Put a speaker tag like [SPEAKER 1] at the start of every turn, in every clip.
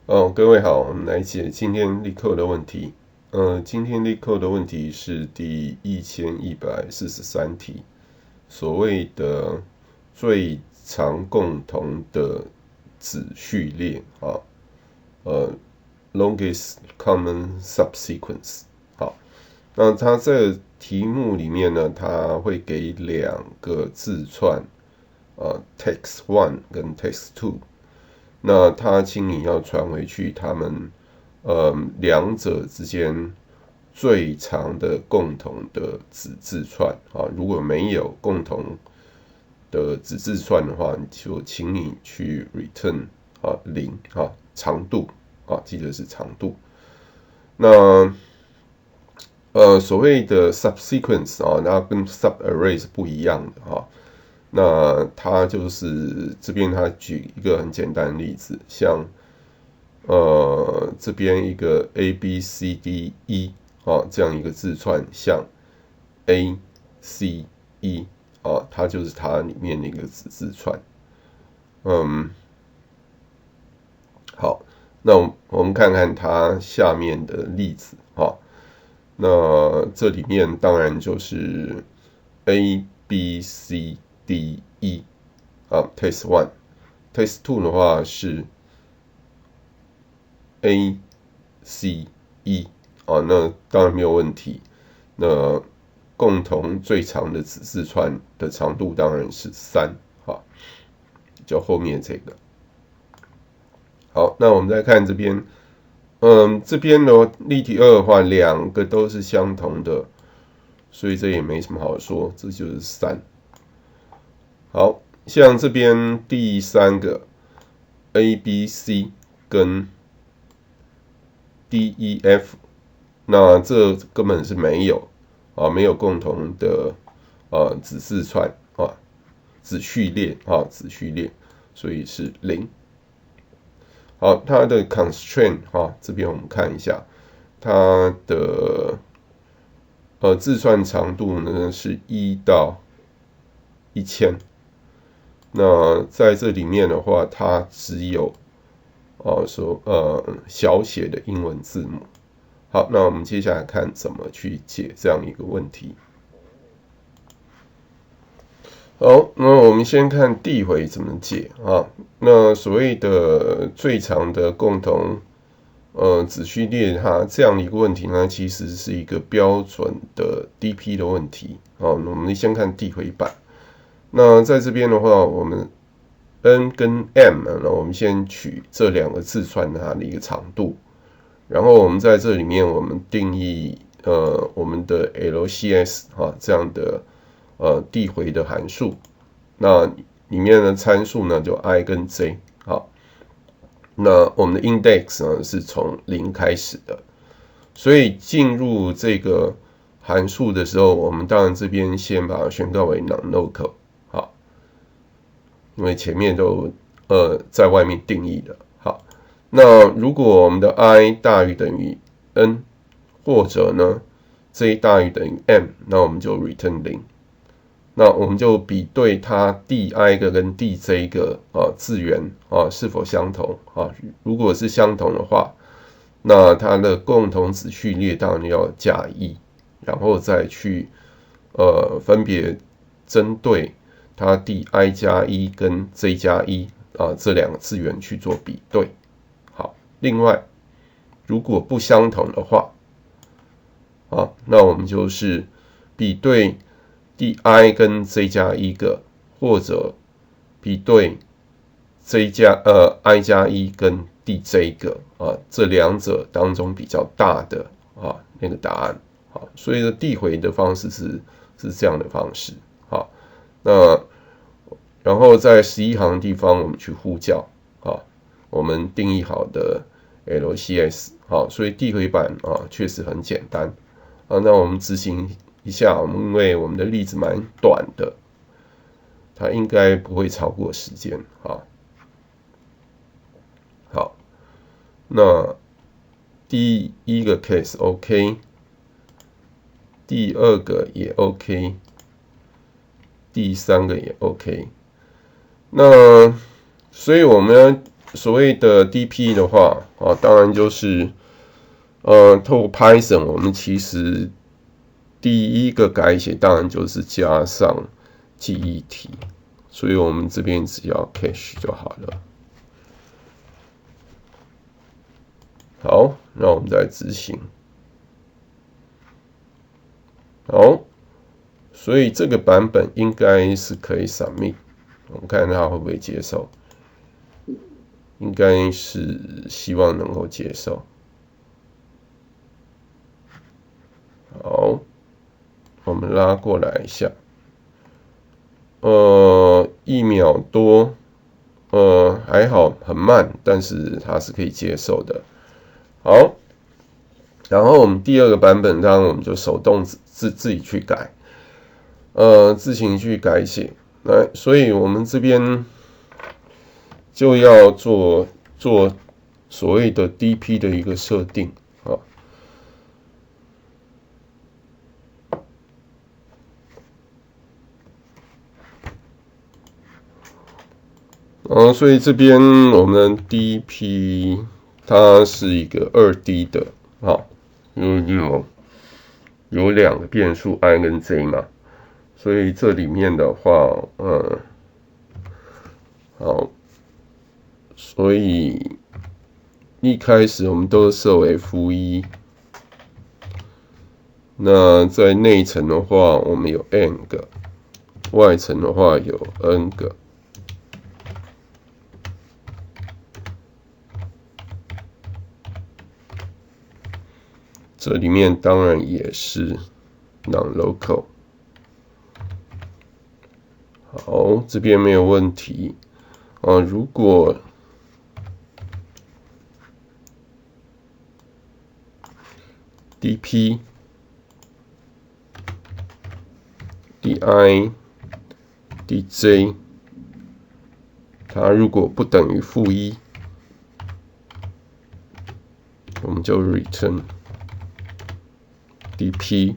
[SPEAKER 1] 各位好，我们来解今天力扣的问题。今天力扣的问题是第1143题，所谓的最长共同的子序列啊，longest common subsequence。好，那它这个题目里面呢，它会给两个字串，text one 跟 text two。那他请你要传回去他们两者之间最长的共同的子字串啊，如果没有共同的子字串的话，就请你去 return 0长度记得是长度。那所谓的 subsequence 那跟 subarray 是不一样的那它就是这边他举一个很简单的例子，像这边一个 A B C D E 这样一个字串，像 A C E 它就是它里面的一个子字串。好，那我们看看它下面的例子那这里面当然就是 A B C D E test one test two 的话是 A C E 那当然没有问题。那共同最长的子字串的长度当然是3就后面这个。好，那我们再看这边，这边的例题2的话，两个都是相同的，所以这也没什么好说，这就是3。好，像这边第3个 A B C 跟 D E F， 那这根本是没有没有共同的子字串子序列子序列，所以是0。好，它的 constraint 这边我们看一下，它的字串长度呢是1到1000。那在这里面的话，它只有小写的英文字母。好，那我们接下来看怎么去解这样一个问题。好，那我们先看递回怎么解那所谓的最长的共同子序列，它这样的一个问题呢，其实是一个标准的 DP 的问题那我们先看递回版。那在这边的话，我们 N 跟 M 呢，我们先取这两个字串它的一个长度，然后我们在这里面我们定义我们的 LCS 这样的递回的函数，那里面的参数呢就 I 跟 J 那我们的 index 呢是从0开始的，所以进入这个函数的时候，我们当然这边先把它宣告为 non-local 因为前面都在外面定义的。好，那如果我们的 I 大于等于 N， 或者呢 J 大于等于 M， 那我们就 return 0。那我们就比对它第 I 个跟第 J 个字元是否相同如果是相同的话，那它的共同子序列当然要加1，然后再去分别针对它第 I 加1跟 J 加1这两个字元去做比对。好，另外如果不相同的话那我们就是比对第 I 跟 J 加1个，或者比对 I 加1跟第 J 个这两者当中比较大的那个答案。好，所以递回的方式是这样的方式。好，那然后在11行的地方我们去呼叫我们定义好的 LCS。好，所以递回版确实很简单那我们执行一下，因为我们的例子蛮短的，它应该不会超过时间好，那第一个 case OK， 第二个也 OK， 第三个也 OK。那所以我们所谓的 DP 的话啊，当然就是透过 Python， 我们其实第一个改写当然就是加上记忆体，所以我们这边只要 cache 就好了。好，那我们再执行。好，所以这个版本应该是可以 submit， 我们看它会不会接受。应该是希望能够接受。好，我们拉过来一下。1秒多，还好，很慢，但是它是可以接受的。好，然后我们第二个版本，当然我们就手动自己去改，自行去改写。来，所以我们这边就要做所谓的 DP 的一个设定啊。所以这边我们的 DP 它是一个2D 的啊，有两个变数 I 跟 J 嘛，所以这里面的话，好，所以一开始我们都设为-1，那在内层的话，我们有 n 个，外层的话有 n 个。这里面当然也是 non-local。好，这边没有问题。如果DP di dj 它如果不等于-1，我们就 return dp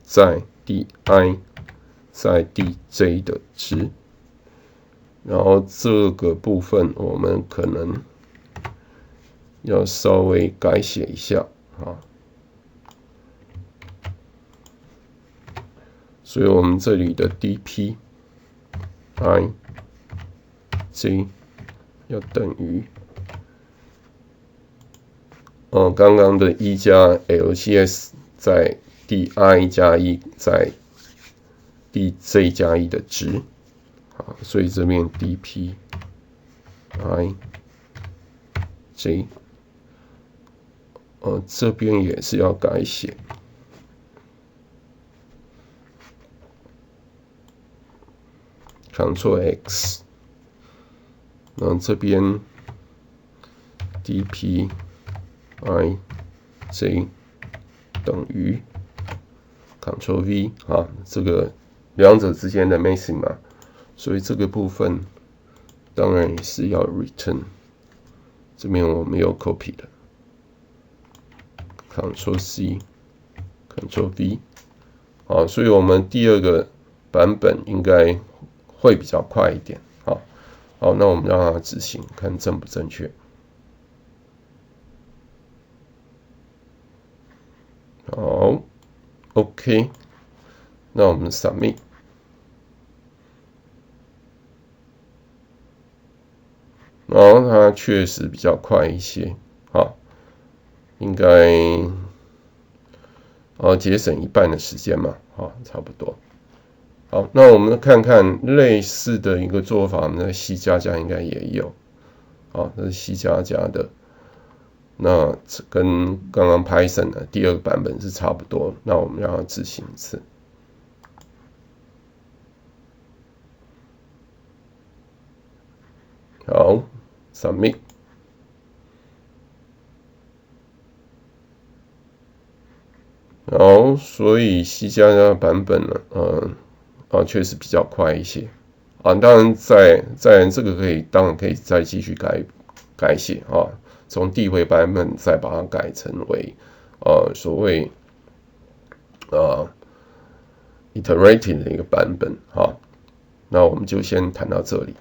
[SPEAKER 1] 在 di 在 dj 的值，然后这个部分我们可能要稍微改写一下啊。所以我们这里的 dp i j 要等于刚刚的1加 LCS 在 di 加1在 dj 加1的值，好，所以这边 dp i j 这边也是要改写。Ctrl X， 然后这边 dp i j 等于 Ctrl V 啊，这个两者之间的 maxima， 所以这个部分当然也是要 return。这边我没有 copy 的 ，Ctrl C，Ctrl V， 啊，所以我们第二个版本应该会比较快一点。好，那我们让它执行，看正不正确。好 ，OK， 那我们 submit。然后它确实比较快一些，应该节省一半的时间嘛，差不多。好，那我们看看类似的一个做法，那C++应该也有，这是C++的，那跟刚刚 Python 的第二个版本是差不多，那我们让它执行一次。好 ，submit。然后，所以C++ 版本呢，确实比较快一些，当然在这个当然可以再继续改写啊，从递回版本再把它改成为所谓iterating 的一个版本，那我们就先谈到这里。